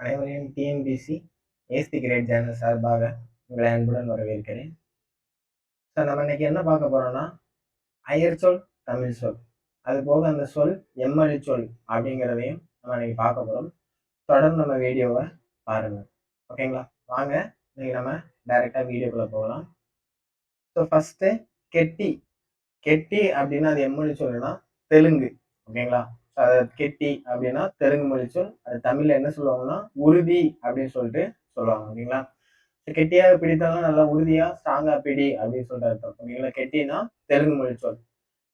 அனைவரையும் TNPSC AC great channel சார்பாக உங்களை அன்புடன் வரவேற்கிறேன். ஸோ நம்ம இன்னைக்கு என்ன பார்க்க போறோம்னா, அயர் சொல், தமிழ் சொல், அது போக அந்த சொல் எம்மொழி சொல் அப்படிங்கிறதையும் நம்ம இன்னைக்கு பார்க்க போறோம். தொடர்ந்து நம்ம வீடியோவை பாருங்க. ஓகேங்களா? வாங்க இன்னைக்கு நம்ம டைரக்டா வீடியோக்குள்ள போகலாம். ஸோ ஃபர்ஸ்ட் கெட்டி. கெட்டி அப்படின்னா அது எம்மொழி சொல்லுனா தெலுங்கு. ஓகேங்களா? கெட்டி அப்படின்னா தெலுங்கு மொழி சொல். அது தமிழ்ல என்ன சொல்லுவாங்கன்னா உறுதி அப்படின்னு சொல்லிட்டு சொல்லுவாங்க. ஓகேங்களா? கெட்டியாக பிடித்தாலும் நல்லா உறுதியா ஸ்ட்ராங்கா பிடி அப்படின்னு சொல்லிட்டு அர்த்தம். ஓகேங்களா? கெட்டினா தெலுங்கு மொழி சொல்.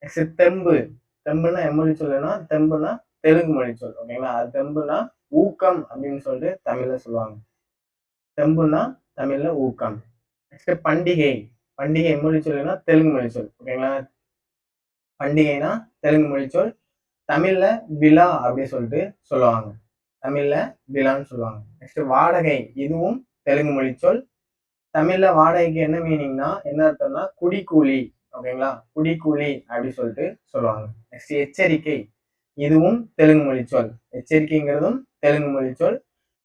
நெக்ஸ்ட் தெம்பு. தெம்புனா எம்மொழி சொல்லுனா தெம்புனா தெலுங்கு மொழி சொல். ஓகேங்களா? அது தெம்புனா ஊக்கம் அப்படின்னு சொல்லிட்டு தமிழ்ல சொல்லுவாங்க. தெம்புனா தமிழ்ல ஊக்கம். நெக்ஸ்ட் பண்டிகை. பண்டிகை எம்மொழி சொல்லுனா தெலுங்கு மொழி சொல். ஓகேங்களா? பண்டிகைனா தெலுங்கு மொழி சொல். தமிழ்ல விழா அப்படின்னு சொல்லிட்டு சொல்லுவாங்க. தமிழ்ல விழான்னு சொல்லுவாங்க. நெக்ஸ்ட் வாடகை. இதுவும் தெலுங்கு மொழி சொல். தமிழ்ல வாடகைக்கு என்ன மீனிங்னா என்ன அர்த்தம்னா குடிக்கூலி. ஓகேங்களா? குடிக்கூலி அப்படி சொல்லிட்டு சொல்லுவாங்க. நெக்ஸ்ட் எச்சரிக்கை. இதுவும் தெலுங்கு மொழி சொல். எச்சரிக்கைங்கிறதும் தெலுங்கு மொழி சொல்.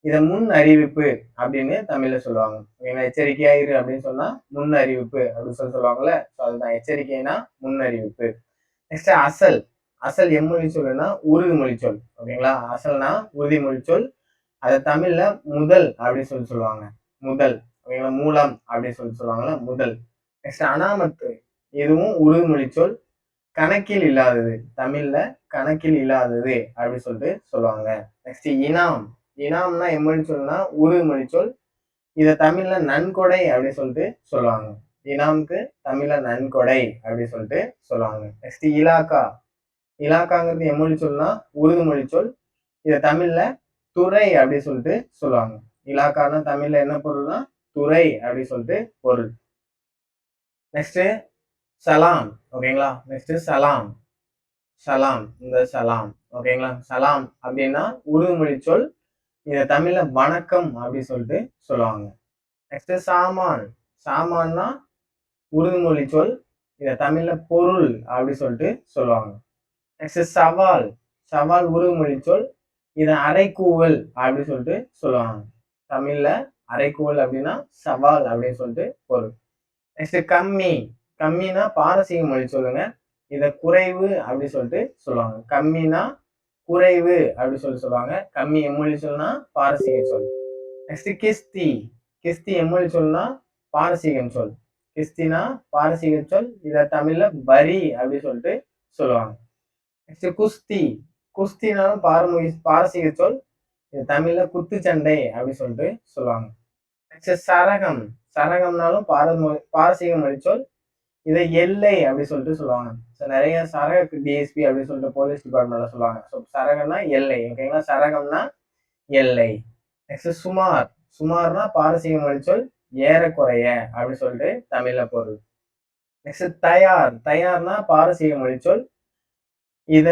இதை முன் அறிவிப்பு அப்படின்னு தமிழ்ல சொல்லுவாங்க. ஓகேங்களா? எச்சரிக்கையா இரு அப்படின்னு சொன்னா முன் அறிவிப்பு அப்படின்னு சொல்லுவாங்கல்ல. அதுதான் எச்சரிக்கைனா முன் அறிவிப்பு. நெக்ஸ்ட் அசல். அசல் எம்மொழி சொல்லுனா உறுதிமொழி சொல். ஓகேங்களா? அசல்னா உறுதிமொழி சொல். அதை தமிழ்ல முதல் அப்படின்னு சொல்லுவாங்க. முதல். ஓகேங்களா? மூலம் அப்படின்னு சொல்லுவாங்கல்ல, முதல். நெக்ஸ்ட் அனாமத்து. இதுவும் உறுதிமொழி சொல். கணக்கில் இல்லாதது. தமிழ்ல கணக்கில் இல்லாதது அப்படின்னு சொல்லிட்டு சொல்லுவாங்க. நெக்ஸ்ட் இனாம். இனாம்னா எம்மொழி சொல்லுனா உறுதிமொழி சொல். இதை தமிழ்ல நன்கொடை அப்படின்னு சொல்லிட்டு சொல்லுவாங்க. இனாமுக்கு தமிழ்ல நன்கொடை அப்படின்னு சொல்லிட்டு சொல்லுவாங்க. நெக்ஸ்ட் இலாக்கா. இலாக்காங்கிறது எம்மொழி சொல்லுனா உறுதிமொழி சொல். இதை தமிழ்ல துறை அப்படின்னு சொல்லிட்டு சொல்லுவாங்க. இலாக்கான தமிழ்ல என்ன பொருள்னா துறை அப்படின்னு சொல்லிட்டு பொருள். நெக்ஸ்ட் சலாம். ஓகேங்களா? நெக்ஸ்ட் சலாம். சலாம். இந்த சலாம். ஓகேங்களா? சலாம் அப்படின்னா உறுதிமொழி சொல். இதை தமிழ்ல வணக்கம் அப்படின்னு சொல்லிட்டு சொல்லுவாங்க. நெக்ஸ்ட் சாமான். சாமான்னா உறுதிமொழி சொல். இதை தமிழ்ல பொருள் அப்படி சொல்லிட்டு சொல்லுவாங்க. நெக்ஸ்ட் சவால். சவால் உறுதிமொழி சொல். இதை அரைக்கூவல் அப்படின்னு சொல்லிட்டு சொல்லுவாங்க. தமிழ்ல அரைக்கூவல் அப்படின்னா சவால் அப்படின்னு சொல்லிட்டு பொருள். நெக்ஸ்ட் கம்மி. கம்மினா பாரசீக மொழி சொல்லுங்க. இதை குறைவு அப்படி சொல்லிட்டு சொல்லுவாங்க. கம்மினா குறைவு அப்படி சொல்லுவாங்க. கம்மி எம்மொழி சொல்லுனா பாரசீக சொல். நெக்ஸ்ட் கிஸ்தி. கிஸ்தி எம்மொழி சொல்லுனா பாரசீகன் சொல். கிஸ்தினா பாரசீக சொல். இதை தமிழ்ல வரி அப்படி சொல்லிட்டு சொல்லுவாங்க. நெக்ஸ்ட் குஸ்தி. குஸ்தினாலும் பாரசீக சொல். இது தமிழ்ல குத்துச்சண்டை அப்படின்னு சொல்லிட்டு சொல்லுவாங்க. நெக்ஸ்ட் சரகம். சரகம்னாலும் பாரசீக மொழி சொல். இதை எல்லை அப்படின்னு சொல்லிட்டு சொல்லுவாங்க. ஸோ நிறைய சரக டிஎஸ்பி அப்படின்னு சொல்லிட்டு போலீஸ் டிபார்ட்மெண்ட்ல சொல்லுவாங்க. ஸோ சரகம்னா எல்லை. ஓகேங்களா? சரகம்னா எல்லை. நெக்ஸ்ட் சுமார். சுமார்னா பாரசீக மொழி சொல். ஏறக்குறைய அப்படின்னு சொல்லிட்டு தமிழ்ல பொருள். நெக்ஸ்ட் தயார். தயார்னா பாரசீக மொழி சொல். இத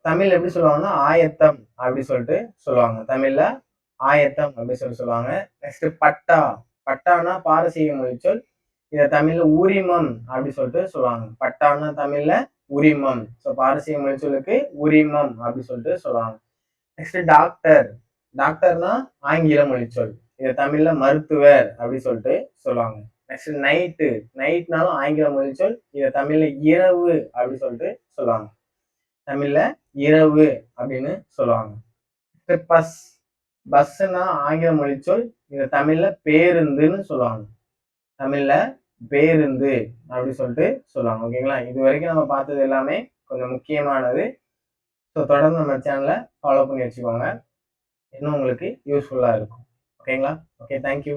தமிழ் எப்படி சொல்லுவாங்கன்னா ஆயத்தம் அப்படி சொல்லிட்டு சொல்லுவாங்க. தமிழ்ல ஆயத்தம் அப்படி சொல்லுவாங்க. நெக்ஸ்ட் பட்டா. பட்டானா பாரசீக மொழி சொல். இதை தமிழ்ல உரிமம் அப்படி சொல்லிட்டு சொல்லுவாங்க. பட்டானா தமிழ்ல உரிமம். ஸோ பாரசீக மொழி சொல்லுக்கு உரிமம் அப்படி சொல்லிட்டு சொல்லுவாங்க. Next doctor. டாக்டர்னா ஆங்கில மொழி சொல். இதை தமிழ்ல மருத்துவர் அப்படி சொல்லிட்டு சொல்லுவாங்க. Next night. நைட்னாலும் ஆங்கில மொழி சொல். இதை தமிழ்ல இரவு அப்படி சொல்லிட்டு சொல்லுவாங்க. தமிழ்ல இரவு அப்படின்னு சொல்லுவாங்க. பஸ். பஸ்னா ஆங்கில மொழி சொல். இதை தமிழ்ல பேருந்துன்னு சொல்லுவாங்க. தமிழ்ல பேருந்து அப்படி சொல்லிட்டு சொல்லுவாங்க. ஓகேங்களா? இது வரைக்கும் நம்ம பார்த்தது எல்லாமே கொஞ்சம் முக்கியமானது. ஸோ தொடர்ந்து நம்ம சேனலை ஃபாலோ பண்ணி வச்சுக்கோங்க. இன்னும் உங்களுக்கு யூஸ்ஃபுல்லா இருக்கும். ஓகேங்களா? Okay, thank you.